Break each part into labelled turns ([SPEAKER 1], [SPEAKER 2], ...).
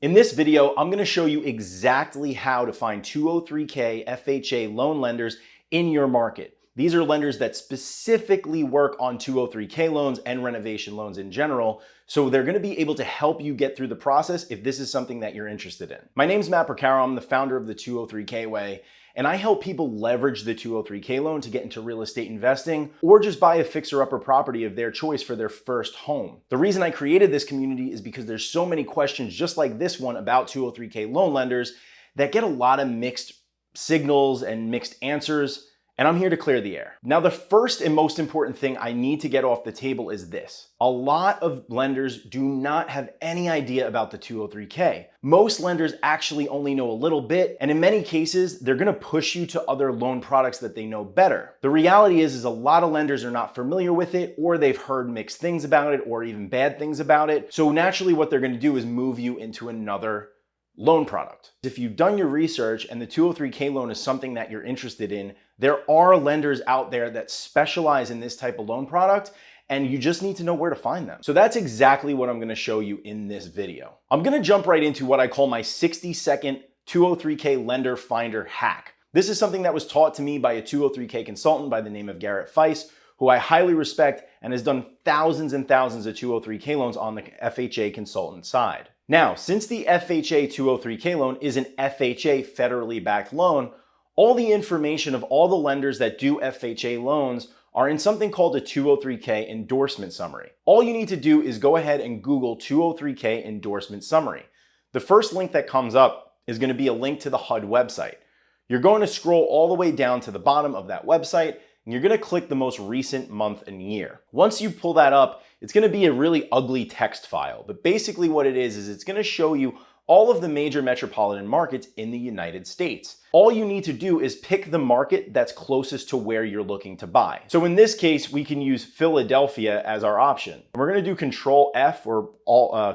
[SPEAKER 1] In this video, I'm going to show you exactly how to find 203K FHA loan lenders in your market. These are lenders that specifically work on 203K loans and renovation loans in general, so they're going to be able to help you get through the process if this is something that you're interested in. My name's Matt Percaro. I'm the founder of the 203K Way, and I help people leverage the 203K loan to get into real estate investing or just buy a fixer-upper property of their choice for their first home. The reason I created this community is because there's so many questions just like this one about 203K loan lenders that get a lot of mixed signals and mixed answers, and I'm here to clear the air. Now, the first and most important thing I need to get off the table is this. A lot of lenders do not have any idea about the 203K. Most lenders actually only know a little bit, and in many cases, they're gonna push you to other loan products that they know better. The reality is a lot of lenders are not familiar with it, or they've heard mixed things about it, or even bad things about it. So naturally, what they're gonna do is move you into another loan product. If you've done your research and the 203K loan is something that you're interested in, there are lenders out there that specialize in this type of loan product, and you just need to know where to find them. So that's exactly what I'm gonna show you in this video. I'm gonna jump right into what I call my 60-second 203K lender finder hack. This is something that was taught to me by a 203K consultant by the name of Garrett Feist, who I highly respect and has done thousands and thousands of 203K loans on the FHA consultant side. Now, since the FHA 203K loan is an FHA federally backed loan, all the information of all the lenders that do FHA loans are in something called a 203K endorsement summary. All you need to do is go ahead and Google 203K endorsement summary. The first link that comes up is going to be a link to the HUD website. You're going to scroll all the way down to the bottom of that website, and you're going to click the most recent month and year. Once you pull that up, it's going to be a really ugly text file, but basically what it is it's going to show you all of the major metropolitan markets in the United States. All you need to do is pick the market that's closest to where you're looking to buy. So in this case, we can use Philadelphia as our option. We're going to do Control F or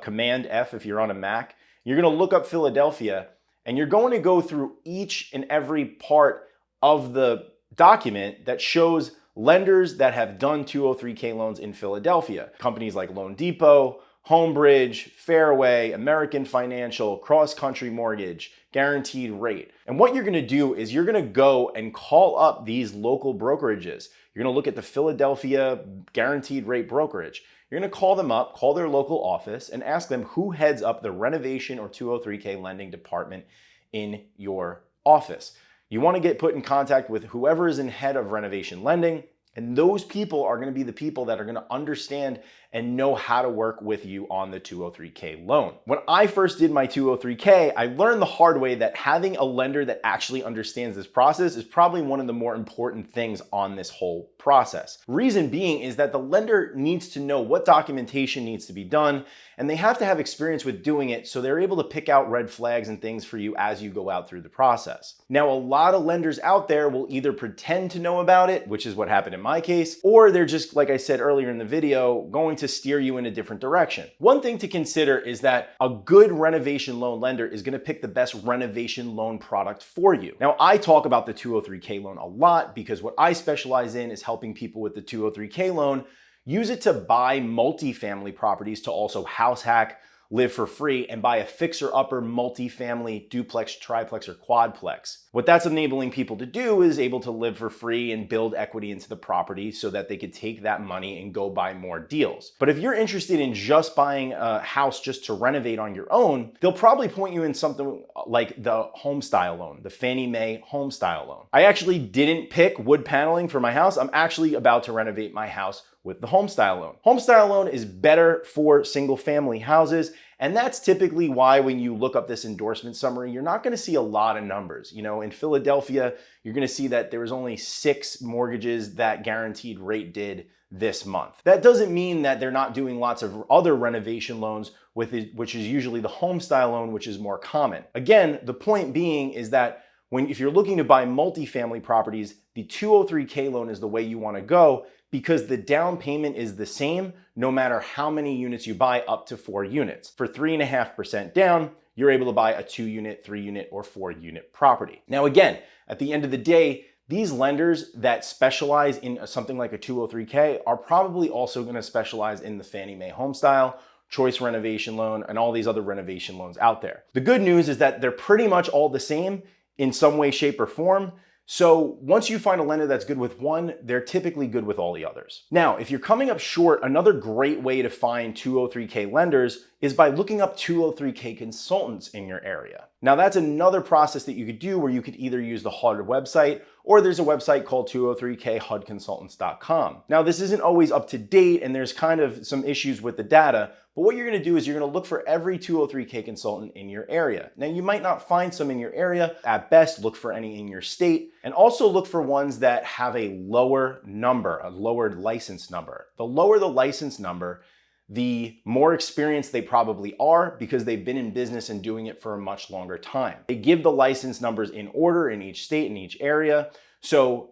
[SPEAKER 1] Command F if you're on a Mac. You're going to look up Philadelphia, and you're going to go through each and every part of the document that shows lenders that have done 203K loans in Philadelphia. Companies like Loan Depot, Homebridge, Fairway, American Financial, Cross Country Mortgage, Guaranteed Rate. And what you're gonna do is you're gonna go and call up these local brokerages. You're gonna look at the Philadelphia Guaranteed Rate brokerage. You're gonna call them up, call their local office, and ask them who heads up the renovation or 203K lending department in your office. You wanna get put in contact with whoever is in head of renovation lending, and those people are gonna be the people that are gonna understand and know how to work with you on the 203K loan. When I first did my 203K, I learned the hard way that having a lender that actually understands this process is probably one of the more important things on this whole process. Reason being is that the lender needs to know what documentation needs to be done, and they have to have experience with doing it so they're able to pick out red flags and things for you as you go out through the process. Now, a lot of lenders out there will either pretend to know about it, which is what happened in my case, or they're just, like I said earlier in the video, going to steer you in a different direction. One thing to consider is that a good renovation loan lender is going to pick the best renovation loan product for you. Now, I talk about the 203K loan a lot because what I specialize in is helping people with the 203K loan use it to buy multifamily properties to also house hack, live for free, and buy a fixer-upper multifamily duplex, triplex, or quadplex. What that's enabling people to do is able to live for free and build equity into the property so that they could take that money and go buy more deals. But if you're interested in just buying a house just to renovate on your own, they'll probably point you in something like the HomeStyle loan, the Fannie Mae HomeStyle loan. I actually didn't pick wood paneling for my house. I'm actually about to renovate my house with the HomeStyle loan. HomeStyle loan is better for single family houses, and that's typically why when you look up this endorsement summary, you're not gonna see a lot of numbers. You know, in Philadelphia, you're gonna see that there was only 6 mortgages that Guaranteed Rate did this month. That doesn't mean that they're not doing lots of other renovation loans with it, which is usually the HomeStyle loan, which is more common. Again, the point being is that if you're looking to buy multifamily properties, the 203K loan is the way you wanna go because the down payment is the same no matter how many units you buy, up to 4 units. For 3.5% down, you're able to buy a 2-unit, 3-unit, or 4-unit property. Now again, at the end of the day, these lenders that specialize in something like a 203K are probably also gonna specialize in the Fannie Mae HomeStyle, Choice Renovation Loan, and all these other renovation loans out there. The good news is that they're pretty much all the same in some way, shape, or form. So once you find a lender that's good with one, they're typically good with all the others. Now, if you're coming up short, another great way to find 203K lenders is by looking up 203K consultants in your area. Now, that's another process that you could do where you could either use the HUD website, or there's a website called 203khudconsultants.com. Now, this isn't always up to date and there's kind of some issues with the data, but what you're gonna do is you're gonna look for every 203K consultant in your area. Now, you might not find some in your area. At best, look for any in your state, and also look for ones that have a lower number, a lower license number. The lower the license number, the more experienced they probably are because they've been in business and doing it for a much longer time. They give the license numbers in order in each state, in each area. So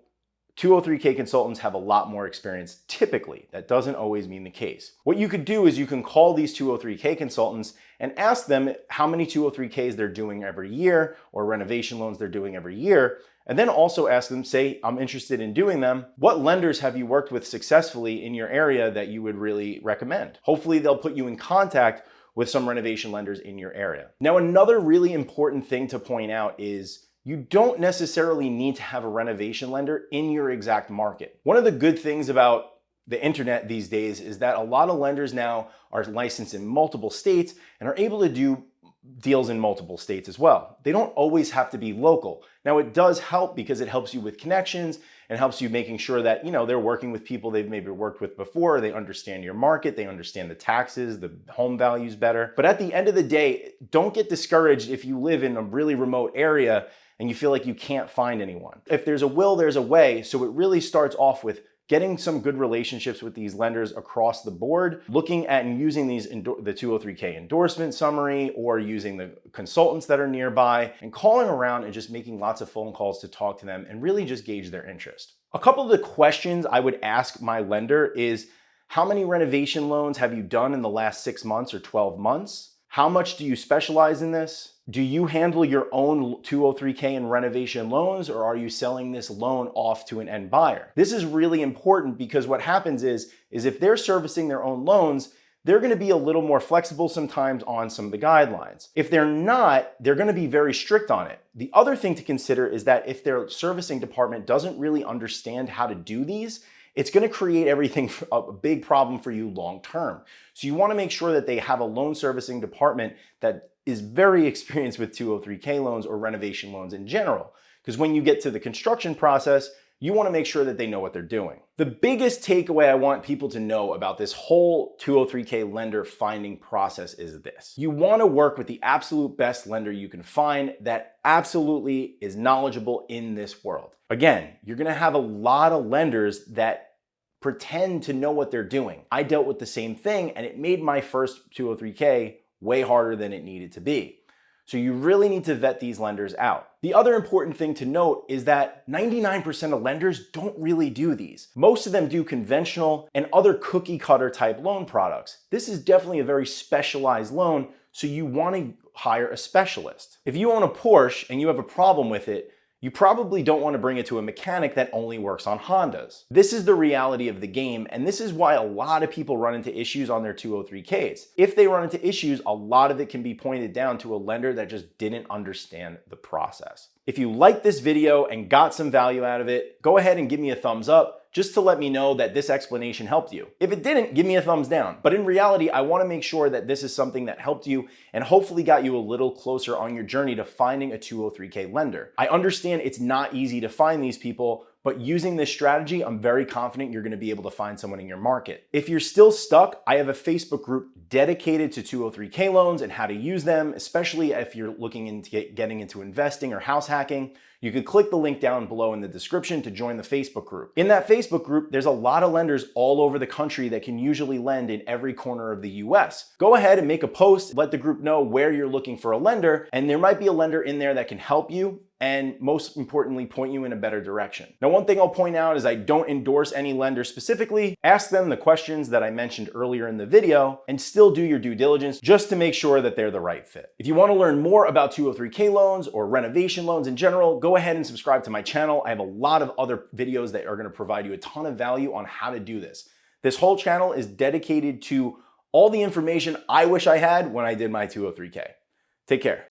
[SPEAKER 1] 203K consultants have a lot more experience typically. That doesn't always mean the case. What you could do is you can call these 203K consultants and ask them how many 203Ks they're doing every year or renovation loans they're doing every year. And then also ask them, say, I'm interested in doing them. What lenders have you worked with successfully in your area that you would really recommend? Hopefully they'll put you in contact with some renovation lenders in your area. Now, another really important thing to point out is you don't necessarily need to have a renovation lender in your exact market. One of the good things about the internet these days is that a lot of lenders now are licensed in multiple states and are able to do deals in multiple states as well. They don't always have to be local. Now, it does help because it helps you with connections and helps you making sure that, they're working with people they've maybe worked with before, they understand your market, they understand the taxes, the home values better. But at the end of the day, don't get discouraged if you live in a really remote area and you feel like you can't find anyone. If there's a will, there's a way. So it really starts off with getting some good relationships with these lenders across the board, looking at and using the 203K endorsement summary or using the consultants that are nearby and calling around and just making lots of phone calls to talk to them and really just gauge their interest. A couple of the questions I would ask my lender is, how many renovation loans have you done in the last 6 months or 12 months? How much do you specialize in this? Do you handle your own 203K and renovation loans, or are you selling this loan off to an end buyer? This is really important because what happens is if they're servicing their own loans, they're gonna be a little more flexible sometimes on some of the guidelines. If they're not, they're gonna be very strict on it. The other thing to consider is that if their servicing department doesn't really understand how to do these, it's gonna create everything a big problem for you long term. So you wanna make sure that they have a loan servicing department that is very experienced with 203K loans or renovation loans in general. Because when you get to the construction process, you wanna make sure that they know what they're doing. The biggest takeaway I want people to know about this whole 203K lender finding process is this. You wanna work with the absolute best lender you can find that absolutely is knowledgeable in this world. Again, you're gonna have a lot of lenders that pretend to know what they're doing. I dealt with the same thing and it made my first 203K way harder than it needed to be. So you really need to vet these lenders out. The other important thing to note is that 99% of lenders don't really do these. Most of them do conventional and other cookie cutter type loan products. This is definitely a very specialized loan, so you want to hire a specialist. If you own a Porsche and you have a problem with it, you probably don't want to bring it to a mechanic that only works on Hondas. This is the reality of the game, and this is why a lot of people run into issues on their 203Ks. If they run into issues, a lot of it can be pointed down to a lender that just didn't understand the process. If you liked this video and got some value out of it, go ahead and give me a thumbs up just to let me know that this explanation helped you. If it didn't, give me a thumbs down. But in reality, I want to make sure that this is something that helped you and hopefully got you a little closer on your journey to finding a 203K lender. I understand it's not easy to find these people, but using this strategy, I'm very confident you're going to be able to find someone in your market. If you're still stuck, I have a Facebook group dedicated to 203K loans and how to use them, especially if you're looking into getting into investing or house hacking. You can click the link down below in the description to join the Facebook group. In that Facebook group, there's a lot of lenders all over the country that can usually lend in every corner of the US. Go ahead and make a post, let the group know where you're looking for a lender, and there might be a lender in there that can help you and most importantly, point you in a better direction. Now, one thing I'll point out is I don't endorse any lender specifically. Ask them the questions that I mentioned earlier in the video and still do your due diligence just to make sure that they're the right fit. If you want to learn more about 203K loans or renovation loans in general, go ahead and subscribe to my channel. I have a lot of other videos that are going to provide you a ton of value on how to do this. This whole channel is dedicated to All the information I wish I had when I did my 203K. Take care.